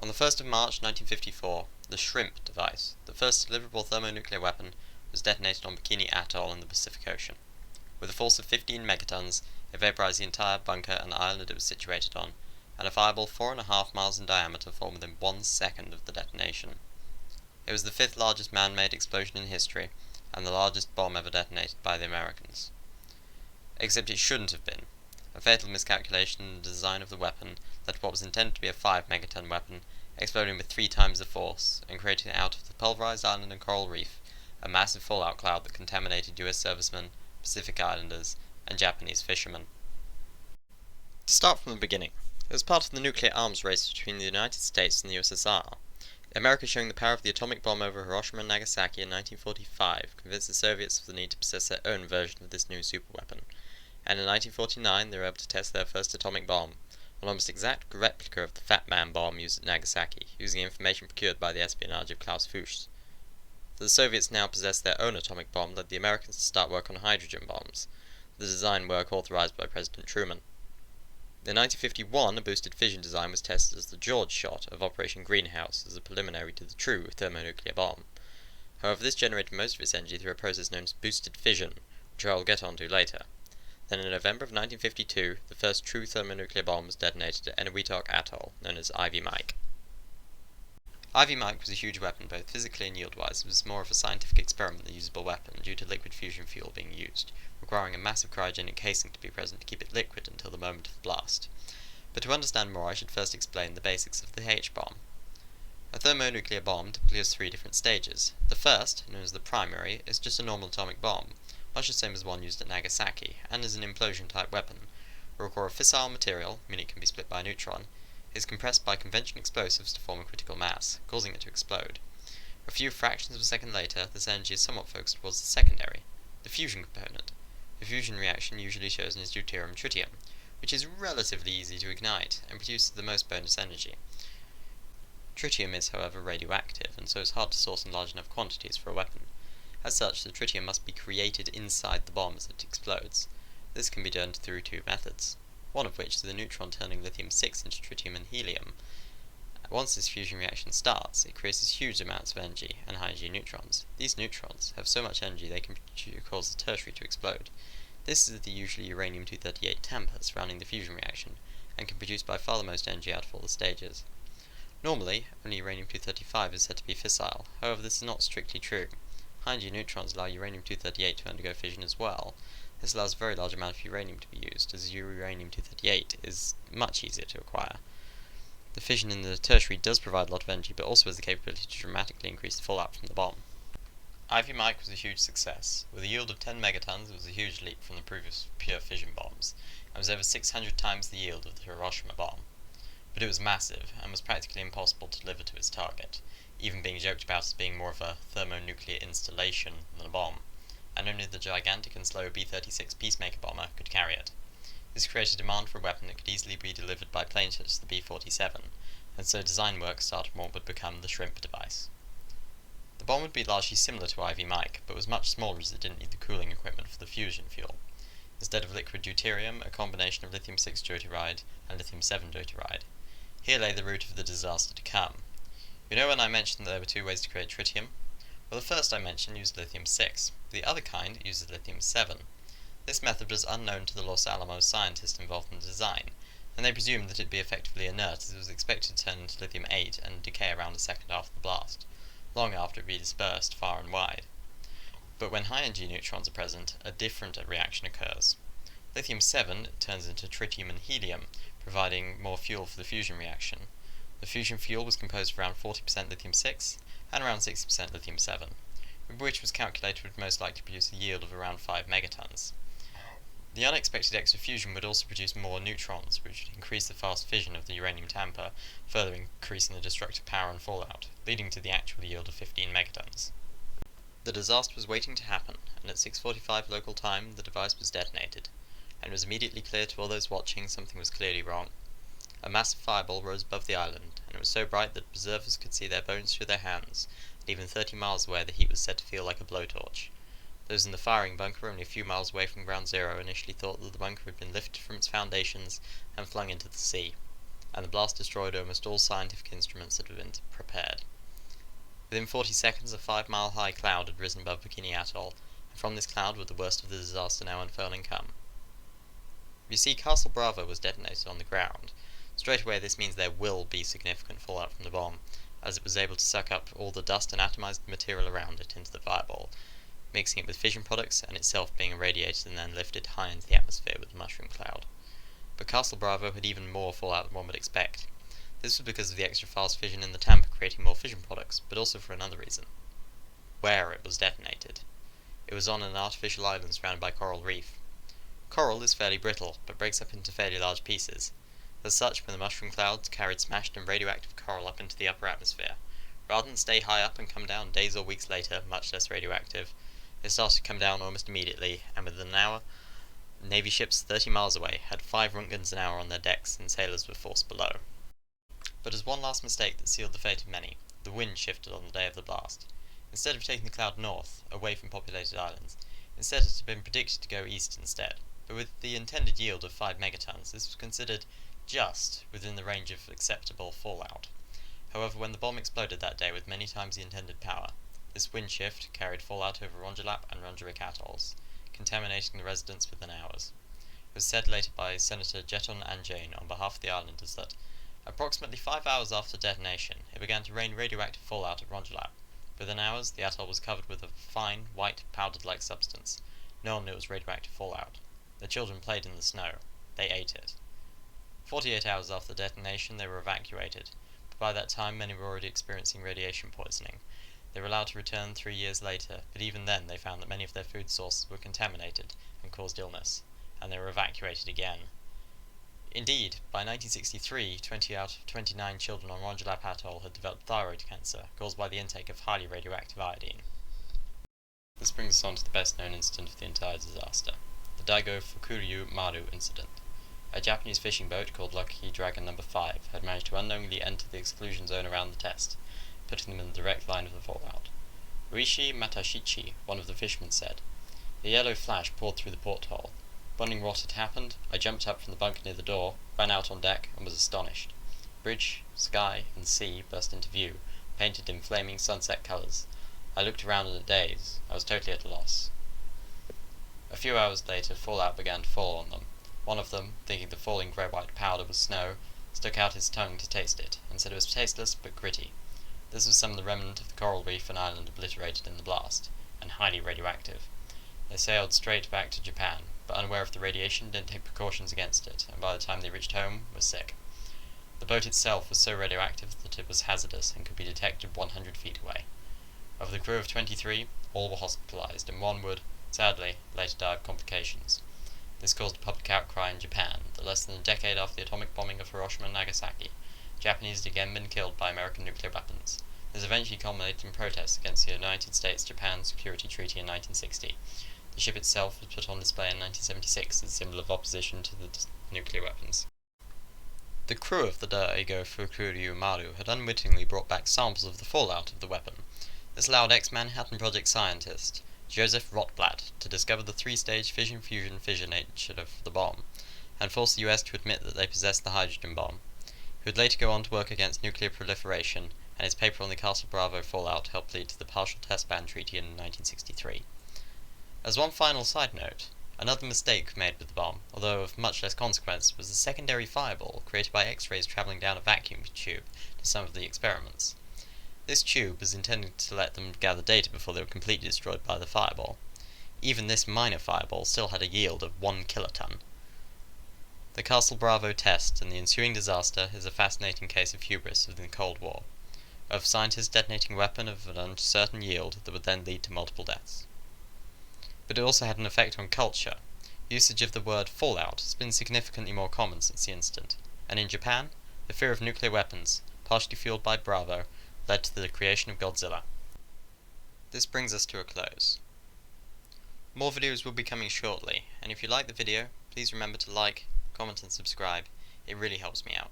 On the 1st of March 1954, the Shrimp device, the first deliverable thermonuclear weapon, was detonated on Bikini Atoll in the Pacific Ocean. With a force of 15 megatons, it vaporized the entire bunker and island it was situated on, and a fireball 4.5 miles in diameter formed within 1 second of the detonation. It was the fifth largest man-made explosion in history, and the largest bomb ever detonated by the Americans. Except it shouldn't have been. A fatal miscalculation in the design of the weapon led to what was intended to be a 5 megaton weapon, exploding with 3 times the force, and creating out of the pulverized island and coral reef a massive fallout cloud that contaminated US servicemen, Pacific Islanders, and Japanese fishermen. To start from the beginning, it was part of the nuclear arms race between the United States and the USSR. America, showing the power of the atomic bomb over Hiroshima and Nagasaki in 1945, convinced the Soviets of the need to possess their own version of this new superweapon, and in 1949 they were able to test their first atomic bomb, an almost exact replica of the Fat Man bomb used at Nagasaki, using information procured by the espionage of Klaus Fuchs. The Soviets now possessed their own atomic bomb led the Americans to start work on hydrogen bombs, the design work authorized by President Truman. In 1951, a boosted fission design was tested as the George shot of Operation Greenhouse as a preliminary to the true thermonuclear bomb. However, this generated most of its energy through a process known as boosted fission, which I will get onto later. Then in November of 1952, the first true thermonuclear bomb was detonated at Bikini Atoll, known as Ivy Mike. Ivy Mike was a huge weapon both physically and yield-wise. It was more of a scientific experiment than a usable weapon due to liquid fusion fuel being used, requiring a massive cryogenic casing to be present to keep it liquid until the moment of the blast. But to understand more, I should first explain the basics of the H-bomb. A thermonuclear bomb typically has 3 different stages. The first, known as the primary, is just a normal atomic bomb, much the same as one used at Nagasaki, and is an implosion-type weapon. It requires a fissile material, meaning it can be split by a neutron, is compressed by convention explosives to form a critical mass, causing it to explode. A few fractions of a second later, this energy is somewhat focused towards the secondary, the fusion component. The fusion reaction usually shows as deuterium-tritium, which is relatively easy to ignite, and produces the most bonus energy. Tritium is, however, radioactive, and so is hard to source in large enough quantities for a weapon. As such, the tritium must be created inside the bomb as it explodes. This can be done through 2 methods, one of which is the neutron turning lithium-6 into tritium and helium. Once this fusion reaction starts, it creates huge amounts of energy and high-energy neutrons. These neutrons have so much energy they can cause the tertiary to explode. This is the usually uranium-238 tamper surrounding the fusion reaction, and can produce by far the most energy out of all the stages. Normally, only uranium-235 is said to be fissile, however this is not strictly true. High-energy neutrons allow uranium-238 to undergo fission as well. This allows a very large amount of uranium to be used, as uranium-238 is much easier to acquire. The fission in the tertiary does provide a lot of energy, but also has the capability to dramatically increase the fallout from the bomb. Ivy Mike was a huge success. With a yield of 10 megatons, it was a huge leap from the previous pure fission bombs, and was over 600 times the yield of the Hiroshima bomb. But it was massive, and was practically impossible to deliver to its target, even being joked about as being more of a thermonuclear installation than a bomb, and only the gigantic and slow B-36 Peacemaker bomber could carry it. This created demand for a weapon that could easily be delivered by planes such as the B-47, and so design work started on what would become the Shrimp device. The bomb would be largely similar to Ivy Mike, but was much smaller as it didn't need the cooling equipment for the fusion fuel. Instead of liquid deuterium, a combination of lithium-6 deuteride and lithium-7 deuteride. Here lay the root of the disaster to come. You know when I mentioned that there were 2 ways to create tritium? Well, the first I mentioned used lithium-6. The other kind uses lithium-7. This method was unknown to the Los Alamos scientists involved in the design, and they presumed that it would be effectively inert as it was expected to turn into lithium-8 and decay around a second after the blast, long after it would be dispersed far and wide. But when high-energy neutrons are present, a different reaction occurs. Lithium-7 turns into tritium and helium, providing more fuel for the fusion reaction. The fusion fuel was composed of around 40% lithium-6 and around 60% lithium-7, which was calculated would most likely produce a yield of around 5 megatons. The unexpected extra fusion would also produce more neutrons, which would increase the fast fission of the uranium tamper, further increasing the destructive power and fallout, leading to the actual yield of 15 megatons. The disaster was waiting to happen, and at 6:45 local time the device was detonated, and it was immediately clear to all those watching something was clearly wrong. A massive fireball rose above the island, and it was so bright that observers could see their bones through their hands, and even 30 miles away the heat was said to feel like a blowtorch. Those in the firing bunker, only a few miles away from ground zero, initially thought that the bunker had been lifted from its foundations and flung into the sea. and the blast destroyed almost all scientific instruments that had been prepared. Within 40 seconds, a 5-mile-high cloud had risen above Bikini Atoll, and from this cloud would the worst of the disaster now unfurling come. You see, Castle Bravo was detonated on the ground. Straight away this means there will be significant fallout from the bomb, as it was able to suck up all the dust and atomized material around it into the fireball, mixing it with fission products and itself being irradiated and then lifted high into the atmosphere with the mushroom cloud. But Castle Bravo had even more fallout than one would expect. This was because of the extra fast fission in the tamper creating more fission products, but also for another reason. Where it was detonated. It was on an artificial island surrounded by coral reef. Coral is fairly brittle, but breaks up into fairly large pieces. As such, when the mushroom clouds carried smashed and radioactive coral up into the upper atmosphere, rather than stay high up and come down days or weeks later, much less radioactive, it started to come down almost immediately, and within an hour, Navy ships 30 miles away had 5 Röntgens an hour on their decks, and sailors were forced below. But as one last mistake that sealed the fate of many, the wind shifted on the day of the blast. Instead of taking the cloud north, away from populated islands, instead it had been predicted to go east instead. But with the intended yield of 5 megatons, this was considered just within the range of acceptable fallout. However, when the bomb exploded that day with many times the intended power, this wind shift carried fallout over Rongelap and Rongerik atolls, contaminating the residents within hours. It was said later by Senator Jeton Anjane on behalf of the islanders that, approximately 5 hours after detonation, it began to rain radioactive fallout at Rongelap. Within hours, the atoll was covered with a fine, white, powdered-like substance. No one knew it was radioactive fallout. The children played in the snow. They ate it. 48 hours after the detonation, they were evacuated, but by that time many were already experiencing radiation poisoning. They were allowed to return 3 years later, but even then they found that many of their food sources were contaminated and caused illness, and they were evacuated again. Indeed, by 1963, 20 out of 29 children on Rongelap Atoll had developed thyroid cancer, caused by the intake of highly radioactive iodine. This brings us on to the best-known incident of the entire disaster, the Daigo Fukuryu Maru incident. A Japanese fishing boat called Lucky Dragon No. 5 had managed to unknowingly enter the exclusion zone around the test, putting them in the direct line of the fallout. Rishi Matashichi, one of the fishermen, said, "The yellow flash poured through the porthole. Wondering what had happened, I jumped up from the bunker near the door, ran out on deck, and was astonished. Bridge, sky, and sea burst into view, painted in flaming sunset colours. I looked around in a daze. I was totally at a loss." A few hours later, fallout began to fall on them. One of them, thinking the falling grey-white powder was snow, stuck out his tongue to taste it, and said it was tasteless but gritty. This was some of the remnant of the coral reef and island obliterated in the blast, and highly radioactive. They sailed straight back to Japan, but unaware of the radiation, didn't take precautions against it, and by the time they reached home, were sick. The boat itself was so radioactive that it was hazardous and could be detected 100 feet away. Of the crew of 23, all were hospitalized, and one would, sadly, later die of complications. This caused a public outcry in Japan that less than a decade after the atomic bombing of Hiroshima and Nagasaki, Japanese had again been killed by American nuclear weapons. This eventually culminated in protests against the United States-Japan Security Treaty in 1960. The ship itself was put on display in 1976 as a symbol of opposition to the nuclear weapons. The crew of the Daigo Fukuryu Maru had unwittingly brought back samples of the fallout of the weapon. This allowed ex-Manhattan Project scientist Joseph Rotblat to discover the 3-stage fission-fusion fissionation of the bomb, and force the US to admit that they possessed the hydrogen bomb. He would later go on to work against nuclear proliferation, and his paper on the Castle Bravo fallout helped lead to the Partial Test Ban Treaty in 1963. As one final side note, another mistake made with the bomb, although of much less consequence, was the secondary fireball created by X-rays travelling down a vacuum tube to some of the experiments. This tube was intended to let them gather data before they were completely destroyed by the fireball. Even this minor fireball still had a yield of 1 kiloton. The Castle Bravo test and the ensuing disaster is a fascinating case of hubris within the Cold War, of scientists detonating a weapon of an uncertain yield that would then lead to multiple deaths. But it also had an effect on culture. Usage of the word fallout has been significantly more common since the incident, and in Japan, the fear of nuclear weapons, partially fueled by Bravo, led to the creation of Godzilla. This brings us to a close. More videos will be coming shortly, and if you like the video, please remember to like, comment and subscribe. It really helps me out.